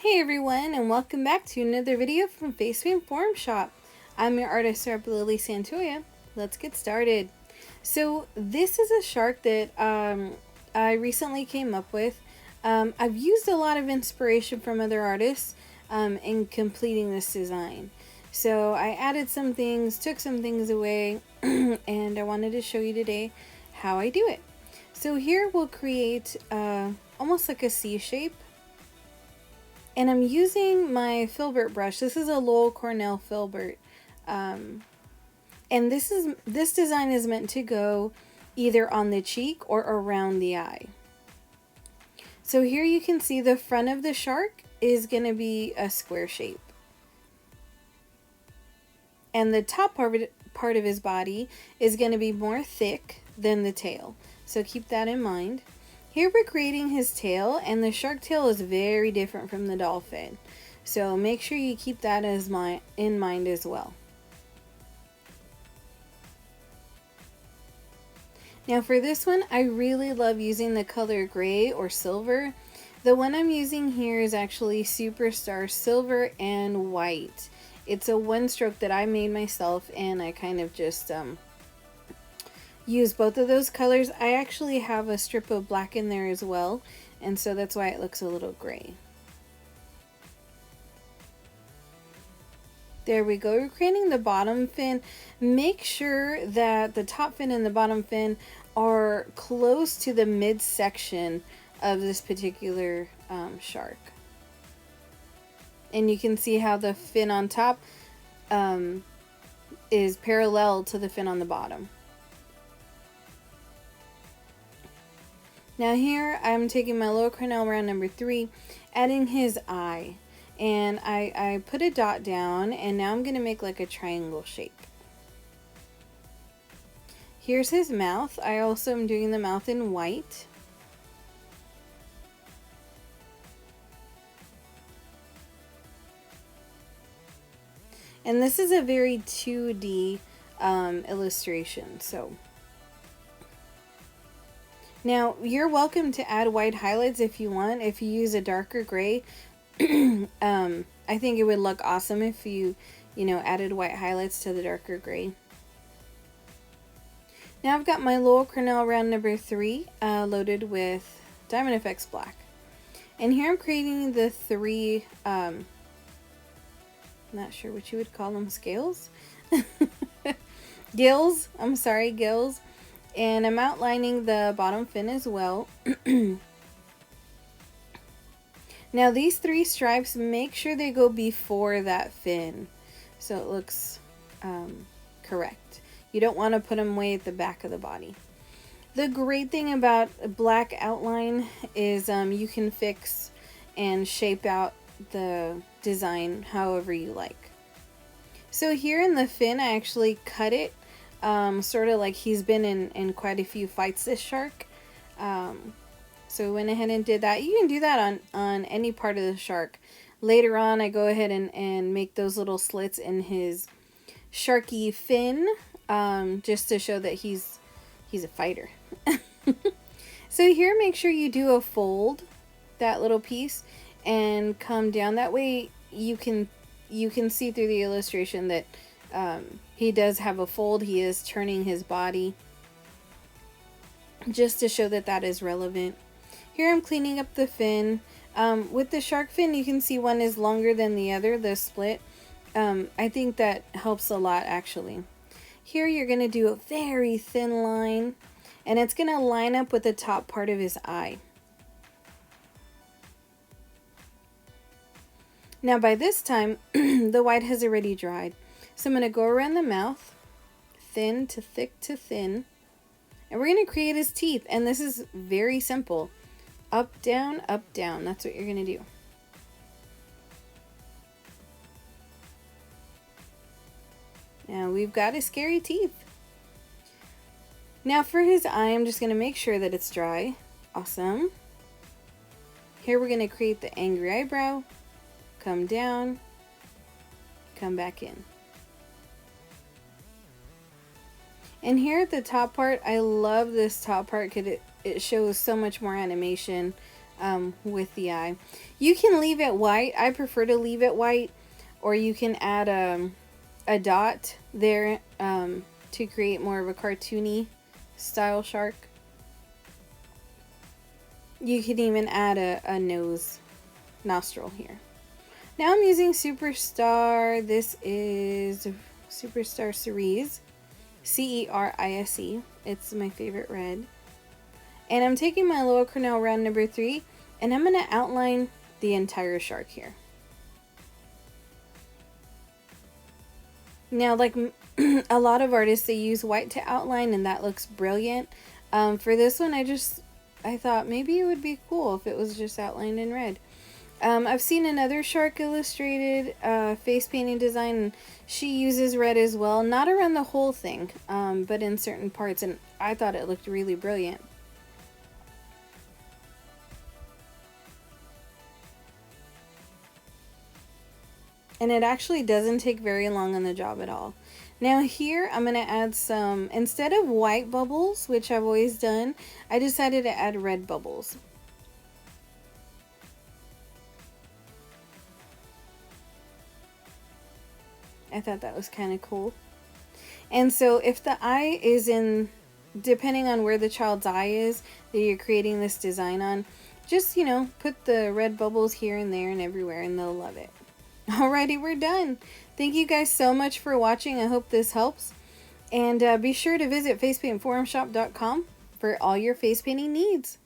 Hey everyone, and welcome back to another video from Facepaint Forum Shop. I'm your artist rep, Lily Santoya. Let's get started. So this is a shark that I recently came up with. I've used a lot of inspiration from other artists in completing this design. So I added some things, took some things away, and I wanted to show you today how I do it. So here we'll create almost like a C shape. And I'm using my filbert brush. This is a Lowell Cornell filbert. And this design is meant to go either on the cheek or around the eye. So here you can see the front of the shark is going to be a square shape. And the top part of his body is going to be more thick than the tail. So keep that in mind. Here we're creating his tail, and the shark tail is very different from the dolphin. So make sure you keep that in mind as well. Now for this one, I really love using the color gray or silver. The one I'm using here is actually Superstar Silver and White. It's a one stroke that I made myself, and I kind of just use both of those colors. I actually have a strip of black in there as well, and so that's why it looks a little gray. There we go. We're creating the bottom fin. Make sure that the top fin and the bottom fin are close to the midsection of this particular shark. And you can see how the fin on top is parallel to the fin on the bottom. Now here I'm taking my Lowell Cornell round number 3, adding his eye. And I put a dot down, and now I'm going to make like a triangle shape. Here's his mouth. I also am doing the mouth in white. And this is a very 2D illustration, so... Now, you're welcome to add white highlights if you want. If you use a darker gray, I think it would look awesome if you added white highlights to the darker gray. Now I've got my Lowell Cornell round number 3 loaded with Diamond FX Black. And here I'm creating the 3, not sure what you would call them, scales? Gills, I'm sorry, gills. And I'm outlining the bottom fin as well. Now these 3 stripes, make sure they go before that fin, so it looks correct. You don't want to put them way at the back of the body. The great thing about a black outline is you can fix and shape out the design however you like. So here in the fin, I actually cut it sort of like he's been in quite a few fights, this shark. So I went ahead and did that. You can do that on any part of the shark. Later on, I go ahead and make those little slits in his sharky fin, just to show that he's a fighter. So here, make sure you do a fold, that little piece, and come down. That way you can see through the illustration that he does have a fold. He is turning his body, just to show that that is relevant. Here I'm cleaning up the fin. With the shark fin, you can see one is longer than the other, the split. I think that helps a lot, actually. Here you're going to do a very thin line, and it's going to line up with the top part of his eye. Now by this time, the white has already dried. So I'm going to go around the mouth, thin to thick to thin, and we're going to create his teeth. And this is very simple. Up, down, that's what you're going to do. Now we've got his scary teeth. Now for his eye, I'm just going to make sure that it's dry. Awesome. Here we're going to create the angry eyebrow. Come down, come back in. And here at the top part, I love this top part because it shows so much more animation. with the eye. You can leave it white. I prefer to leave it white, or you can add a dot there to create more of a cartoony style shark. You can even add a nostril here. Now I'm using Superstar. This is Superstar Cerise. Cerise. It's my favorite red. And I'm taking my Loew Cornell round number 3, and I'm going to outline the entire shark here. Now, like a lot of artists, they use white to outline, and that looks brilliant. For this one, I thought maybe it would be cool if it was just outlined in red. I've seen another shark illustrated face painting design, and she uses red as well. Not around the whole thing, but in certain parts, and I thought it looked really brilliant. And it actually doesn't take very long on the job at all. Now here I'm going to add some, instead of white bubbles, which I've always done, I decided to add red bubbles. I thought that was kind of cool. And so if the eye is in, depending on where the child's eye is that you're creating this design on, just, you know, put the red bubbles here and there and everywhere, and they'll love it. Alrighty, we're done. Thank you guys so much for watching. I hope this helps. And be sure to visit facepaintforumshop.com for all your face painting needs.